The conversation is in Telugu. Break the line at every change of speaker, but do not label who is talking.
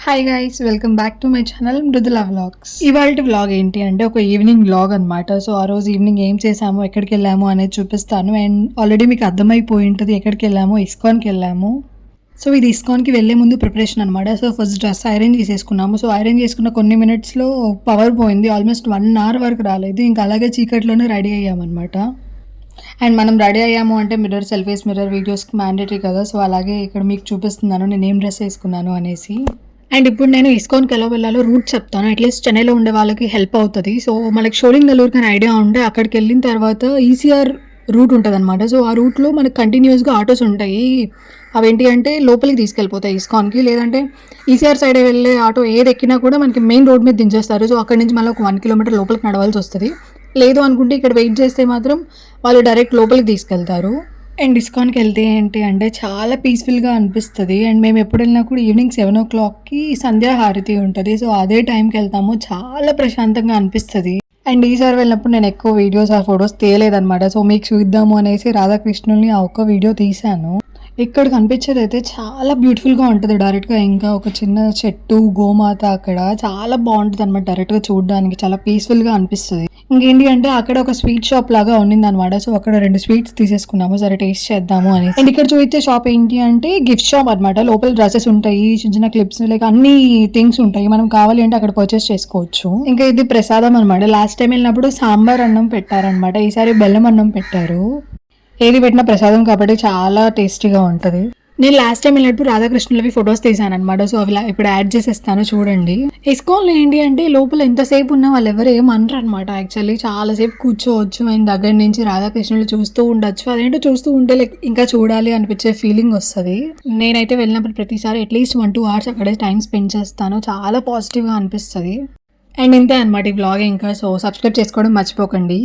Hi guys, welcome back to my channel Mridula vlogs. ఇవాళ వ్లాగ్ ఏంటి అంటే ఒక ఈవినింగ్ వ్లాగ్ అనమాట. సో ఆ రోజు ఈవినింగ్ ఏం చేసాము, ఎక్కడికి వెళ్ళాము అనేది చూపిస్తాను. అండ్ ఆల్రెడీ మీకు అర్థమైపోయి ఉంటుంది ఎక్కడికి వెళ్ళాము. ఇస్కాన్కి వెళ్ళాము. సో ఇది ఇస్కాన్కి వెళ్ళే ముందు ప్రిపరేషన్ అనమాట. సో ఫస్ట్ డ్రెస్ ఐరన్ చేసేసుకున్నాము. సో ఐరన్ చేసుకున్న కొన్ని మినిట్స్లో పవర్ పోయింది. ఆల్మోస్ట్ 1 hour వరకు రాలేదు. ఇంకా అలాగే చీకట్లోనే రెడీ అయ్యామన్నమాట. అండ్ మనం రెడీ అయ్యాము అంటే మిర్రర్, సెల్ఫీస్, మిర్రర్ వీడియోస్కి మ్యాండేటరీ కదా. సో అలాగే ఇక్కడ మీకు చూపిస్తున్నాను నేను ఏం డ్రెస్ వేసుకున్నాను అనేసి. అండ్ ఇప్పుడు నేను ఇస్కాన్కి ఎలా వెళ్ళాలో రూట్ చెప్తాను. అట్లీస్ట్ చెన్నైలో ఉండే వాళ్ళకి హెల్ప్ అవుతుంది. సో మనకి షోలింగల్లూరుకి అని ఐడియా ఉంటే అక్కడికి వెళ్ళిన తర్వాత ఈసీఆర్ రూట్ ఉంటుంది అనమాట. సో ఆ రూట్లో మనకి కంటిన్యూస్గా ఆటోస్ ఉంటాయి. అవేంటి అంటే లోపలికి తీసుకెళ్ళిపోతాయి ఇస్కాన్కి. లేదంటే ఈసీఆర్ సైడ్ వెళ్ళే ఆటో ఏది ఎక్కినా కూడా మనకి మెయిన్ రోడ్ మీద దించేస్తారు. సో అక్కడి నుంచి మళ్ళీ ఒక 1 kilometer లోపలికి నడవాల్సి వస్తుంది. లేదు అనుకుంటే ఇక్కడ వెయిట్ చేస్తే మాత్రం వాళ్ళు డైరెక్ట్ లోపలికి తీసుకెళ్తారు. అండ్ ఇస్కాన్కి వెళ్తే ఏంటి అంటే చాలా పీస్ఫుల్గా అనిపిస్తుంది. అండ్ మేము ఎప్పుడు వెళ్ళినా కూడా ఈవినింగ్ 7 o'clockకి సంధ్యాహారతి ఉంటుంది. సో అదే టైంకి వెళ్తాము. చాలా ప్రశాంతంగా అనిపిస్తుంది. అండ్ ఈసారి వెళ్ళినప్పుడు నేను ఎక్కువ వీడియోస్ ఫొటోస్ తీయలేదన్నమాట. సో మీకు చూద్దాము అనేసి రాధాకృష్ణుల్ని ఆ ఒక్క వీడియో తీశాను. ఇక్కడ కనిపించేది అయితే చాలా బ్యూటిఫుల్గా ఉంటుంది. డైరెక్ట్గా ఇంకా ఒక చిన్న చెట్టు, గోమాత అక్కడ చాలా బాగుంటుంది అనమాట. డైరెక్ట్గా చూడడానికి చాలా పీస్ఫుల్గా అనిపిస్తుంది. ఇంకేంటి అంటే అక్కడ ఒక స్వీట్ షాప్ లాగా ఉండింది అనమాట. సో అక్కడ 2 స్వీట్స్ తీసేసుకున్నాము. సరే టేస్ట్ చేద్దాము అని. అండ్ ఇక్కడ చూపించే షాప్ ఏంటి అంటే గిఫ్ట్ షాప్ అనమాట. లోపల డ్రెస్సెస్ ఉంటాయి, చిన్న చిన్న క్లిప్స్, లైక్ అన్ని థింగ్స్ ఉంటాయి. మనం కావాలి అంటే అక్కడ పర్చేస్ చేసుకోవచ్చు. ఇంకా ఇది ప్రసాదం అనమాట. లాస్ట్ టైం వెళ్ళినప్పుడు సాంబార్ అన్నం పెట్టారనమాట. ఈసారి బెల్లం అన్నం పెట్టారు. ఏది పెట్టిన ప్రసాదం కాబట్టి చాలా టేస్టీగా ఉంటుంది. నేను లాస్ట్ టైం వెళ్ళినప్పుడు రాధాకృష్ణులవి ఫొటోస్ తీసాను అనమాట. సో అవి ఇప్పుడు యాడ్ చేసేస్తాను చూడండి. ఇస్కాన్లో ఏంటి అంటే లోపల ఎంతసేపు ఉన్నా వాళ్ళు ఎవరు ఏమనరు అనమాట. యాక్చువల్లీ చాలాసేపు కూర్చోవచ్చు. అండ్ దగ్గర నుంచి రాధాకృష్ణులు చూస్తూ ఉండొచ్చు. అదేంటో చూస్తూ ఉంటే లైక్ ఇంకా చూడాలి అనిపించే ఫీలింగ్ వస్తుంది. నేనైతే వెళ్ళినప్పుడు ప్రతిసారి అట్లీస్ట్ 1-2 hours అక్కడే టైం స్పెండ్ చేస్తాను. చాలా పాజిటివ్గా అనిపిస్తుంది. అండ్ ఇంతే అనమాట ఈ వ్లాగ్. ఇంకా సో సబ్స్క్రైబ్ చేసుకోవడం మర్చిపోకండి.